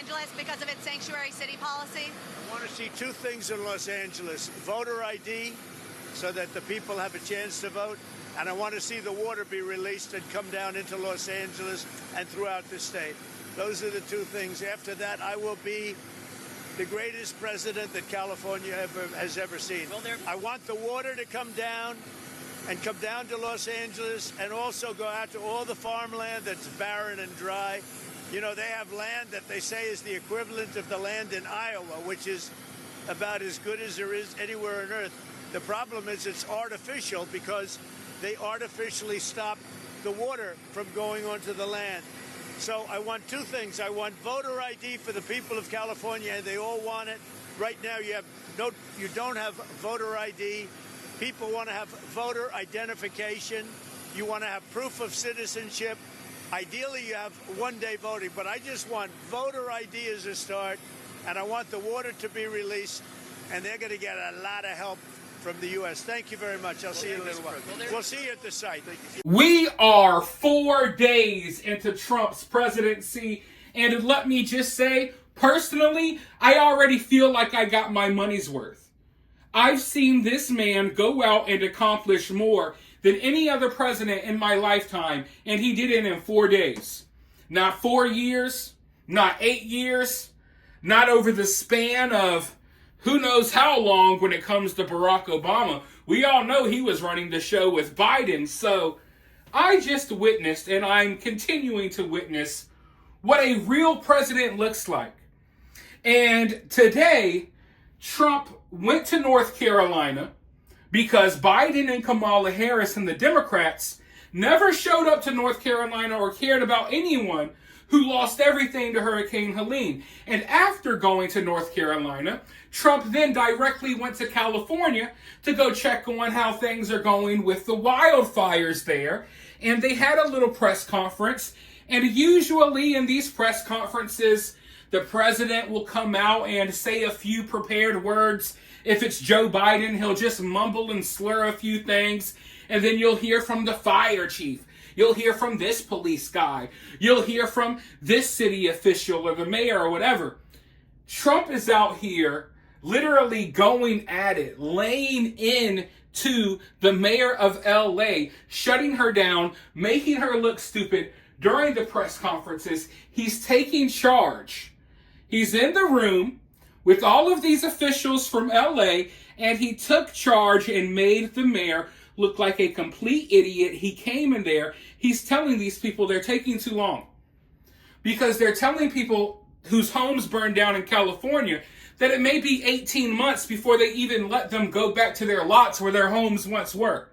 Angeles because of its sanctuary city policy? I want to see two things in Los Angeles: voter ID, so that the people have a chance to vote, and I want to see the water be released and come down into Los Angeles and throughout the state. Those are the two things. After that, I will be the greatest president that California has ever seen. I want the water to come down and come down to Los Angeles, and also go out to all the farmland that's barren and dry. You know, they have land that they say is the equivalent of the land in Iowa, which is about as good as there is anywhere on earth. The problem is it's artificial because they artificially stop the water from going onto the land. So I want two things. I want voter ID for the people of California, and they all want it. Right now, you don't have voter ID. People want to have voter identification. You want to have proof of citizenship. Ideally, you have one-day voting, but I just want voter ID as a start, and I want the water to be released, and they're going to get a lot of help from the U.S. Thank you very much. I'll see you in a little while. We'll see you at the site. We are 4 days into Trump's presidency, and let me just say, personally, I already feel like I got my money's worth. I've seen this man go out and accomplish more than any other president in my lifetime, and he did it in 4 days. Not 4 years, not 8 years, not over the span of who knows how long when it comes to Barack Obama. We all know he was running the show with Biden, so I just witnessed, and I'm continuing to witness, what a real president looks like. And today, Trump went to North Carolina because Biden and Kamala Harris and the Democrats never showed up to North Carolina or cared about anyone who lost everything to Hurricane Helene. And after going to North Carolina, Trump then directly went to California to go check on how things are going with the wildfires there. And they had a little press conference. And usually in these press conferences, the president will come out and say a few prepared words. If it's Joe Biden, he'll just mumble and slur a few things. And then you'll hear from the fire chief. You'll hear from this police guy. You'll hear from this city official or the mayor or whatever. Trump is out here literally going at it, laying in to the mayor of LA, shutting her down, making her look stupid during the press conferences. He's taking charge. He's in the room with all of these officials from LA, and he took charge and made the mayor look like a complete idiot. He came in there. He's telling these people they're taking too long because they're telling people whose homes burned down in California that it may be 18 months before they even let them go back to their lots where their homes once were.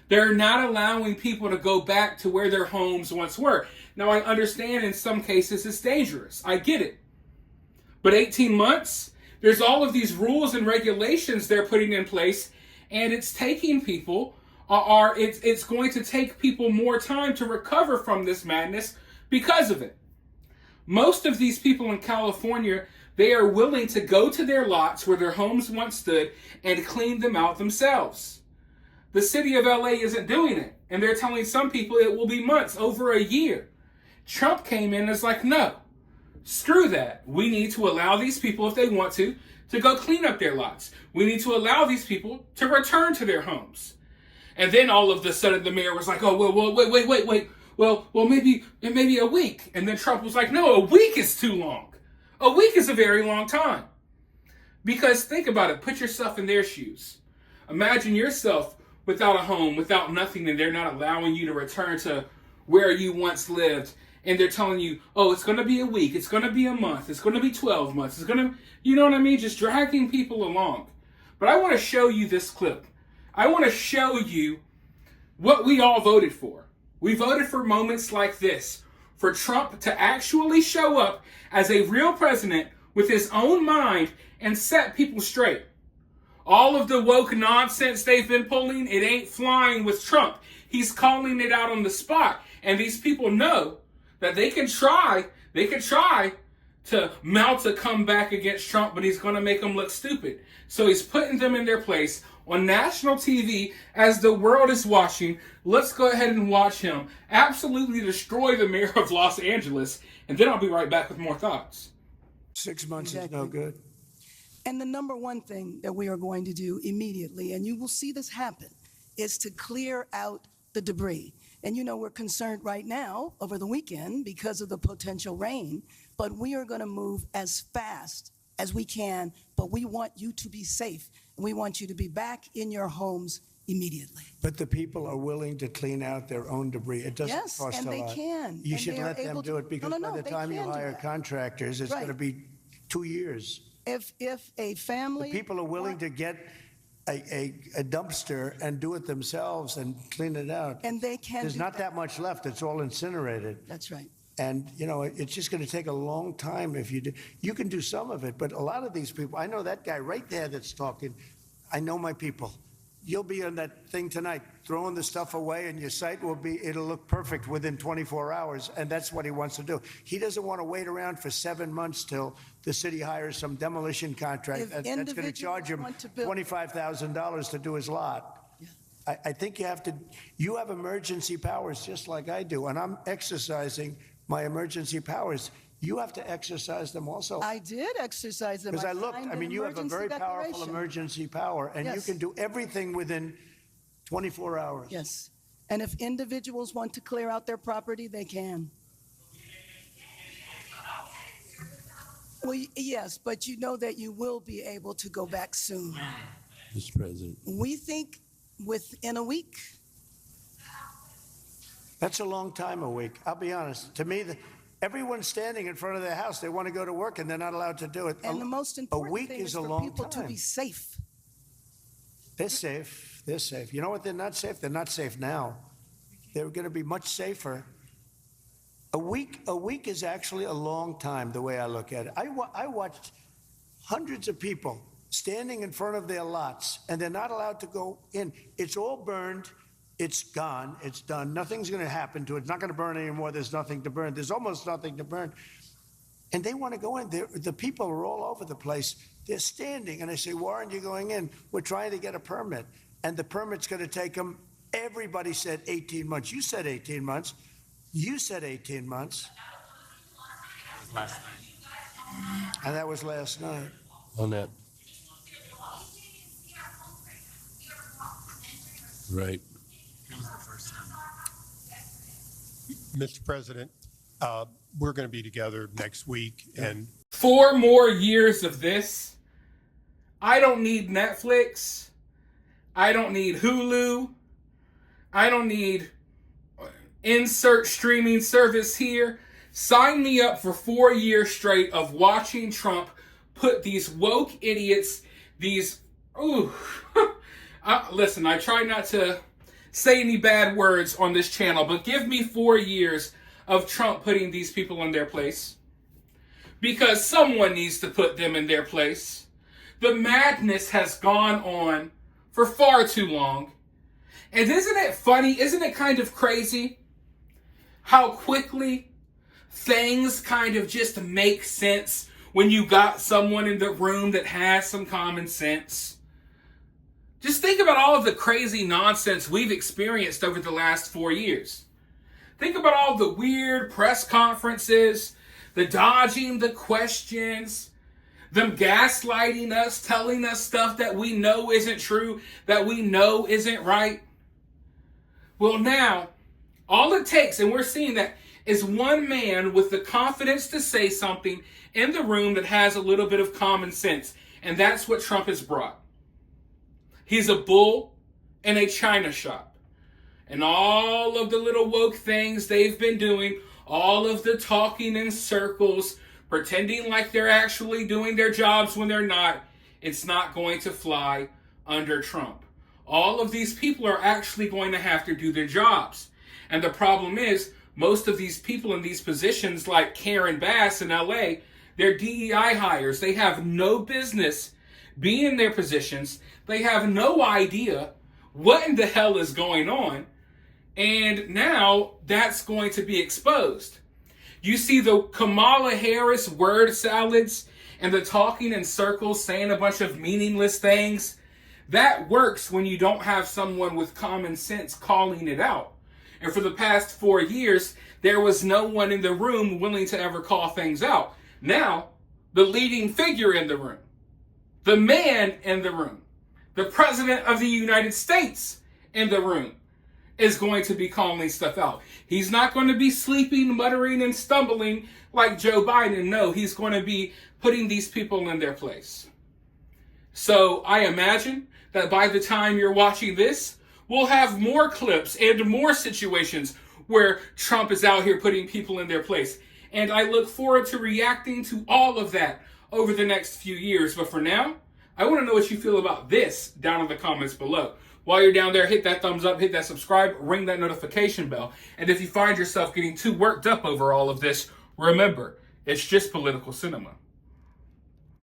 They're not allowing people to go back to where their homes once were. Now, I understand in some cases it's dangerous. I get it. But 18 months, there's all of these rules and regulations they're putting in place, and it's taking people, it's going to take people more time to recover from this madness because of it. Most of these people in California, they are willing to go to their lots where their homes once stood and clean them out themselves. The city of LA isn't doing it, and they're telling some people it will be months, over a year. Trump came in and is like, no. Screw that. We need to allow these people, if they want to go clean up their lots. We need to allow these people to return to their homes. And then all of a sudden the mayor was like, oh, well, wait. Well, maybe a week. And then Trump was like, no, a week is too long. A week is a very long time. Because think about it. Put yourself in their shoes. Imagine yourself without a home, without nothing, and they're not allowing you to return to where you once lived. And they're telling you, oh, it's going to be a week, it's going to be a month, it's going to be 12 months, it's going to, you know what I mean? Just dragging people along. But I want to show you this clip. I want to show you what we all voted for. We voted for moments like this, for Trump to actually show up as a real president with his own mind and set people straight. All of the woke nonsense they've been pulling, it ain't flying with Trump. He's calling it out on the spot. And these people know that they can try to mount a comeback against Trump, but he's going to make them look stupid. So he's putting them in their place on national TV as the world is watching. Let's go ahead and watch him absolutely destroy the mayor of Los Angeles, and then I'll be right back with more thoughts. 6 months Exactly. is no good. And the number one thing that we are going to do immediately, and you will see this happen, is to clear out the debris. And we're concerned right now over the weekend because of the potential rain, but we are going to move as fast as we can, but we want you to be safe. And we want you to be back in your homes immediately. But the people are willing to clean out their own debris. It doesn't Yes, cost and a they lot. can. You And should they are let them able do to- it because No, by the they time you can do hire that. contractors, it's Right. going to be 2 years. If a family... The people are willing to get a dumpster and do it themselves and clean it out. And they can There's do not that much left. It's all incinerated. That's right. And, it's just going to take a long time if you do. You can do some of it, but a lot of these people, I know that guy right there that's talking. I know my people. You'll be on that thing tonight, throwing the stuff away, and your site it'll look perfect within 24 hours, and that's what he wants to do. He doesn't want to wait around for 7 months till the city hires some demolition contract If that's going to individuals charge him want to build- $25,000 to do his lot. Yeah. I think you have emergency powers just like I do, and I'm exercising my emergency powers. You have to exercise them also. I did exercise them. Because I looked, signed I an mean, you have a emergency very powerful declaration. emergency power, and you Yes. can do everything within 24 hours. Yes. And if individuals want to clear out their property, they can. Well, yes, but you know that you will be able to go back soon. Mr. President. We think within a week. That's a long time, a week. I'll be honest. To me, everyone's standing in front of their house. They want to go to work, and they're not allowed to do it. And the most a important week thing is is a for long people to time. be safe. They're safe. They're safe. You know what? They're not safe. They're not safe now. They're going to be much safer. A week is actually a long time, the way I look at it. I watched hundreds of people standing in front of their lots, and they're not allowed to go in. It's all burned. It's gone. It's done. Nothing's going to happen to it. It's not going to burn anymore. There's nothing to burn. There's almost nothing to burn. And they want to go in. The people are all over the place. They're standing. And I say, why aren't you going in? We're trying to get a permit. And the permit's going to take them, everybody said 18 months. You said 18 months. You said 18 months. Last night. And that was last night. On that. Right. Mr. President, we're going to be together next week, and 4 more years of this. I don't need Netflix. I don't need Hulu. I don't need insert streaming service here. Sign me up for 4 years straight of watching Trump put these woke idiots, listen, I try not to say any bad words on this channel, but give me 4 years of Trump putting these people in their place. Because someone needs to put them in their place. The madness has gone on for far too long. And isn't it funny, isn't it kind of crazy how quickly things kind of just make sense when you got someone in the room that has some common sense? Just think about all of the crazy nonsense we've experienced over the last 4 years. Think about all the weird press conferences, the dodging the questions, them gaslighting us, telling us stuff that we know isn't true, that we know isn't right. Well, now, all it takes, and we're seeing that, is one man with the confidence to say something in the room that has a little bit of common sense. And that's what Trump has brought. He's a bull in a china shop. And all of the little woke things they've been doing, all of the talking in circles, pretending like they're actually doing their jobs when they're not, it's not going to fly under Trump. All of these people are actually going to have to do their jobs. And the problem is, most of these people in these positions, like Karen Bass in LA, they're DEI hires. They have no business being in their positions. They have no idea what in the hell is going on. And now that's going to be exposed. You see the Kamala Harris word salads and the talking in circles, saying a bunch of meaningless things. That works when you don't have someone with common sense calling it out. And for the past 4 years, there was no one in the room willing to ever call things out. Now, the leading figure in the room, the man in the room, the president of the United States in the room is going to be calling stuff out. He's not going to be sleeping, muttering, and stumbling like Joe Biden. No, he's going to be putting these people in their place. So I imagine that by the time you're watching this, we'll have more clips and more situations where Trump is out here putting people in their place. And I look forward to reacting to all of that over the next few years. But for now, I want to know what you feel about this down in the comments below. While you're down there, hit that thumbs up, hit that subscribe, ring that notification bell. And if you find yourself getting too worked up over all of this, remember, it's just political cinema.